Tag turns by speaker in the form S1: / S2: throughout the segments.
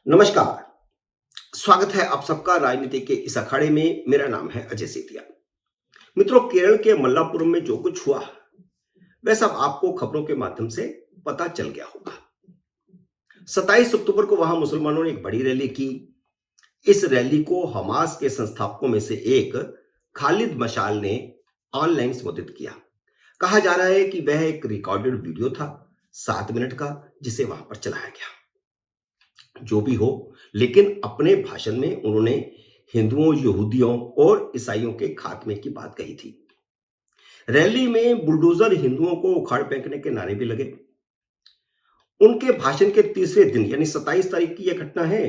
S1: नमस्कार। स्वागत है आप सबका राजनीति के इस अखाड़े में। मेरा नाम है अजय सेतिया। मित्रों, केरल के मल्लापुरम में जो कुछ हुआ वह सब आपको खबरों के माध्यम से पता चल गया होगा। 27 अक्टूबर को वहां मुसलमानों ने एक बड़ी रैली की। इस रैली को हमास के संस्थापकों में से एक खालिद मशाल ने ऑनलाइन संबोधित किया। कहा जा रहा है कि वह एक रिकॉर्डेड वीडियो था 7 मिनट का, जिसे वहां पर चलाया गया। जो भी हो, लेकिन अपने भाषण में उन्होंने हिंदुओं, यहूदियों और ईसाइयों के खात्मे की बात कही थी। रैली में बुलडोजर, हिंदुओं को उखाड़ फेंकने के नारे भी लगे। उनके भाषण के तीसरे दिन यानी 27 तारीख की यह घटना है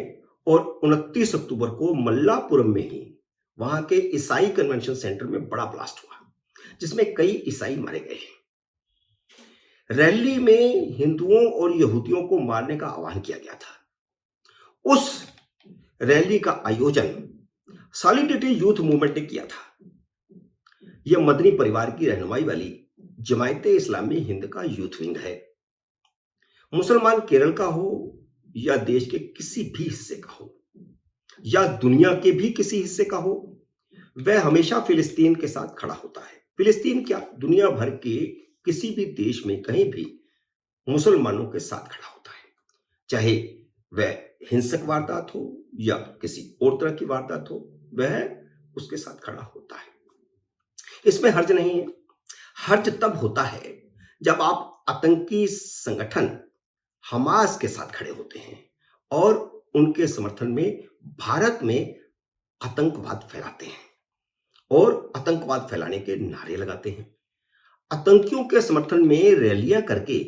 S1: और 29 अक्टूबर को मल्लापुरम में ही वहां के ईसाई कन्वेंशन सेंटर में बड़ा ब्लास्ट हुआ, जिसमें कई ईसाई मारे गए। रैली में हिंदुओं और यहूदियों को मारने का आह्वान किया गया था। उस रैली का आयोजन सॉलिडेरिटी यूथ मूवमेंट ने किया था। यह मदनी परिवार की रहनुमाई वाली जमायते इस्लामी हिंद का यूथ विंग है। मुसलमान केरल का हो या देश के किसी भी हिस्से का हो या दुनिया के भी किसी हिस्से का हो, वह हमेशा फिलिस्तीन के साथ खड़ा होता है। फिलिस्तीन क्या, दुनिया भर के किसी भी देश में कहीं भी मुसलमानों के साथ खड़ा होता है, चाहे वह हिंसक वारदात हो या किसी और तरह की वारदात हो, वह उसके साथ खड़ा होता है। इसमें हर्ज नहीं है। हर्ज तब होता है जब आप आतंकी संगठन हमास के साथ खड़े होते हैं और उनके समर्थन में भारत में आतंकवाद फैलाते हैं और आतंकवाद फैलाने के नारे लगाते हैं। आतंकियों के समर्थन में रैलियां करके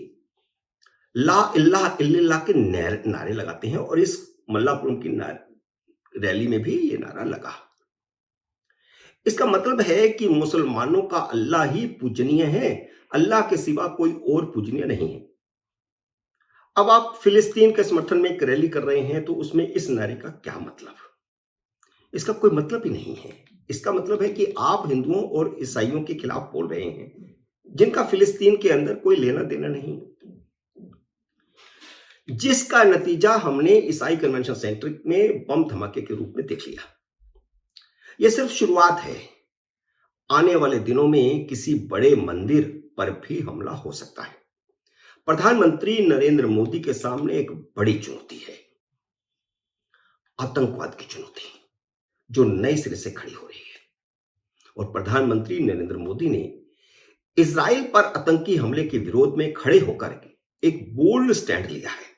S1: ला इल्लाह इल्लल्लाह के नारे लगाते हैं और इस मल्लापुरम की रैली में भी ये नारा लगा। इसका मतलब है कि मुसलमानों का अल्लाह ही पूजनीय है, अल्लाह के सिवा कोई और पूजनीय नहीं है। अब आप फिलिस्तीन के समर्थन में एक रैली कर रहे हैं तो उसमें इस नारे का क्या मतलब? इसका कोई मतलब ही नहीं है। इसका मतलब है कि आप हिंदुओं और ईसाइयों के खिलाफ बोल रहे हैं, जिनका फिलिस्तीन के अंदर कोई लेना देना नहीं, जिसका नतीजा हमने ईसाई कन्वेंशन सेंटर में बम धमाके के रूप में देख लिया। यह सिर्फ शुरुआत है। आने वाले दिनों में किसी बड़े मंदिर पर भी हमला हो सकता है। प्रधानमंत्री नरेंद्र मोदी के सामने एक बड़ी चुनौती है, आतंकवाद की चुनौती, जो नए सिरे से खड़ी हो रही है। और प्रधानमंत्री नरेंद्र मोदी ने इजराइल पर आतंकी हमले के विरोध में खड़े होकर एक बोल्ड स्टैंड लिया है।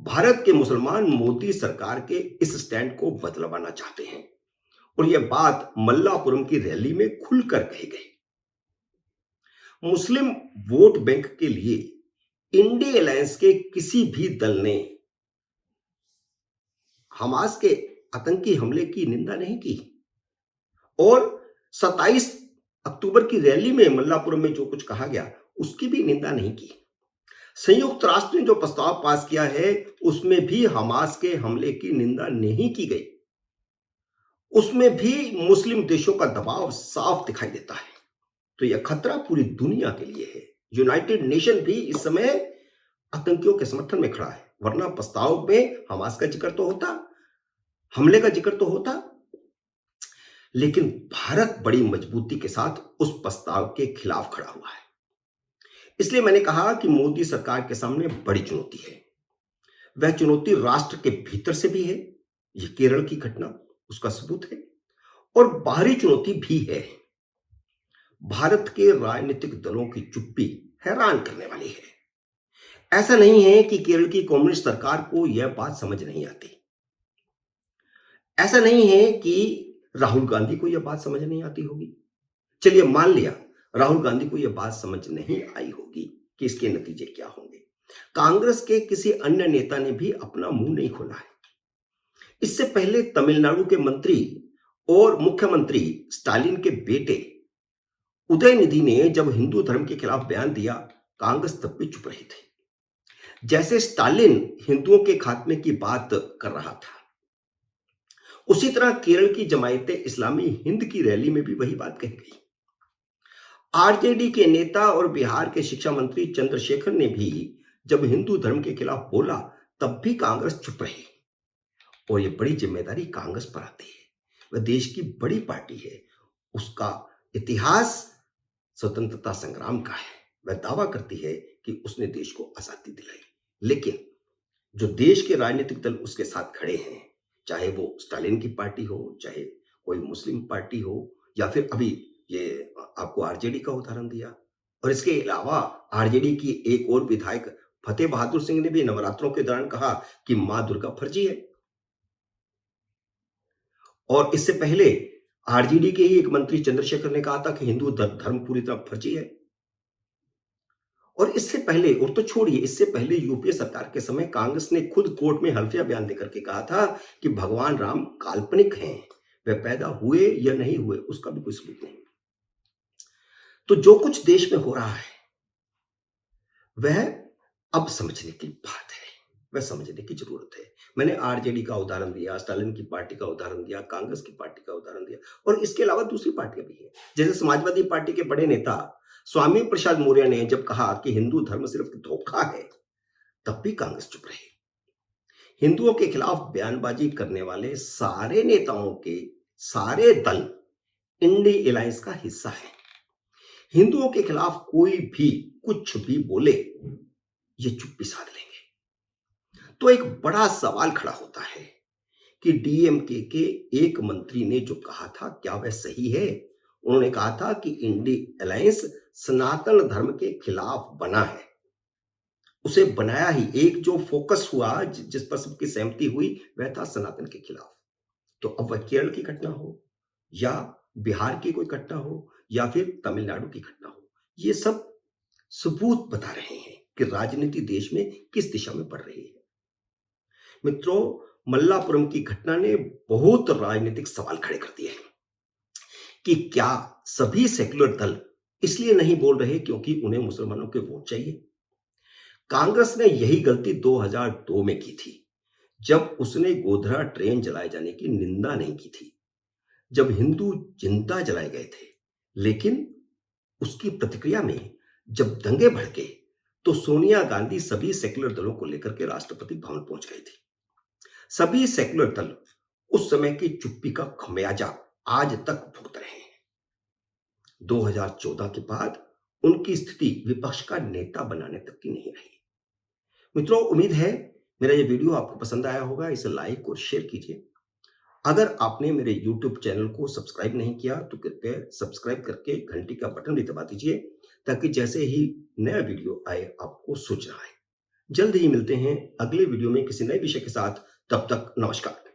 S1: भारत के मुसलमान मोदी सरकार के इस स्टैंड को बदलवाना चाहते हैं और यह बात मल्लापुरम की रैली में खुलकर कही गई। मुस्लिम वोट बैंक के लिए इंडी अलायंस के किसी भी दल ने हमास के आतंकी हमले की निंदा नहीं की और 27 अक्टूबर की रैली में मल्लापुरम में जो कुछ कहा गया उसकी भी निंदा नहीं की। संयुक्त राष्ट्र ने जो प्रस्ताव पास किया है उसमें भी हमास के हमले की निंदा नहीं की गई। उसमें भी मुस्लिम देशों का दबाव साफ दिखाई देता है। तो यह खतरा पूरी दुनिया के लिए है। यूनाइटेड नेशन भी इस समय आतंकियों के समर्थन में खड़ा है, वरना प्रस्ताव में हमास का जिक्र तो होता, हमले का जिक्र तो होता, लेकिन भारत बड़ी मजबूती के साथ उस प्रस्ताव के खिलाफ खड़ा हुआ है। इसलिए मैंने कहा कि मोदी सरकार के सामने बड़ी चुनौती है। वह चुनौती राष्ट्र के भीतर से भी है, यह केरल की घटना उसका सबूत है, और बाहरी चुनौती भी है। भारत के राजनीतिक दलों की चुप्पी हैरान करने वाली है। ऐसा नहीं है कि केरल की कम्युनिस्ट सरकार को यह बात समझ नहीं आती। ऐसा नहीं है कि राहुल गांधी को यह बात समझ नहीं आती होगी। चलिए मान लिया राहुल गांधी को यह बात समझ नहीं आई होगी कि इसके नतीजे क्या होंगे। कांग्रेस के किसी अन्य नेता ने भी अपना मुंह नहीं खोला है। इससे पहले तमिलनाडु के मंत्री और मुख्यमंत्री स्टालिन के बेटे उदयनिधि ने जब हिंदू धर्म के खिलाफ बयान दिया, कांग्रेस तब भी चुप रही थी। जैसे स्टालिन हिंदुओं के खात्मे की बात कर रहा था, उसी तरह केरल की जमायते इस्लामी हिंद की रैली में भी वही बात कही गई। आरजेडी के नेता और बिहार के शिक्षा मंत्री चंद्रशेखर ने भी जब हिंदू धर्म के खिलाफ बोला, तब भी कांग्रेस चुप रही और ये बड़ी जिम्मेदारी कांग्रेस पर आती है। वह देश की बड़ी पार्टी है, उसका इतिहास स्वतंत्रता संग्राम का है। वह दावा करती है कि उसने देश को आजादी दिलाई, लेकिन जो देश के राजनीतिक दल उसके साथ खड़े हैं, चाहे वो स्टालिन की पार्टी हो, चाहे कोई मुस्लिम पार्टी हो, या फिर अभी ये आपको आरजेडी का उदाहरण दिया, और इसके अलावा आरजेडी की एक और विधायक फतेह बहादुर सिंह ने भी नवरात्रों के दौरान कहा कि मां दुर्गा फर्जी है। और इससे पहले आरजेडी के ही एक मंत्री चंद्रशेखर ने कहा था कि हिंदू धर्म पूरी तरह फर्जी है। और इससे पहले, और तो छोड़िए, इससे पहले यूपीए सरकार के समय कांग्रेस ने खुद कोर्ट में हल्फिया बयान देकर के कहा था कि भगवान राम काल्पनिक हैं, वे पैदा हुए या नहीं हुए उसका भी कोई सबूत नहीं। तो जो कुछ देश में हो रहा है वह अब समझने की बात है, वह समझने की जरूरत है। मैंने आरजेडी का उदाहरण दिया, स्टालिन की पार्टी का उदाहरण दिया, कांग्रेस की पार्टी का उदाहरण दिया, और इसके अलावा दूसरी पार्टियां भी हैं। जैसे समाजवादी पार्टी के बड़े नेता स्वामी प्रसाद मौर्य ने जब कहा कि हिंदू धर्म सिर्फ धोखा है, तब भी कांग्रेस चुप रही। हिंदुओं के खिलाफ बयानबाजी करने वाले सारे नेताओं के सारे दल इंडी अलायंस का हिस्सा है। हिंदुओं के खिलाफ कोई भी कुछ भी बोले, ये चुप्पी साध लेंगे। तो एक बड़ा सवाल खड़ा होता है कि डीएमके के एक मंत्री ने जो कहा था, क्या वह सही है? उन्होंने कहा था कि इंडी अलायंस सनातन धर्म के खिलाफ बना है। उसे बनाया ही, एक जो फोकस हुआ, जिस पर सबकी सहमति हुई, वह था सनातन के खिलाफ। तो अब वह केरल की घटना हो, या बिहार की कोई घटना हो, या फिर तमिलनाडु की घटना हो, ये सब सबूत बता रहे हैं कि राजनीति देश में किस दिशा में बढ़ रही है। मित्रों, मल्लापुरम की घटना ने बहुत राजनीतिक सवाल खड़े कर दिए हैं कि क्या सभी सेक्युलर दल इसलिए नहीं बोल रहे क्योंकि उन्हें मुसलमानों के वोट चाहिए? कांग्रेस ने यही गलती 2002 में की थी, जब उसने गोधरा ट्रेन जलाए जाने की निंदा नहीं की थी, जब हिंदू जिंदा जलाए गए थे। लेकिन उसकी प्रतिक्रिया में जब दंगे भड़के, तो सोनिया गांधी सभी सेक्युलर दलों को लेकर के राष्ट्रपति भवन पहुंच गई थी। सभी सेक्युलर दल उस समय की चुप्पी का खमियाजा आज तक भुगत रहे हैं। 2014 के बाद उनकी स्थिति विपक्ष का नेता बनाने तक की नहीं रही। मित्रों, उम्मीद है मेरा ये वीडियो आपको पसंद आया होगा। इसे लाइक और शेयर कीजिए। अगर आपने मेरे YouTube चैनल को सब्सक्राइब नहीं किया तो कृपया सब्सक्राइब करके घंटी का बटन भी दबा दीजिए, ताकि जैसे ही नया वीडियो आए आपको सूचना आए। जल्द ही मिलते हैं अगले वीडियो में किसी नए विषय के साथ। तब तक नमस्कार।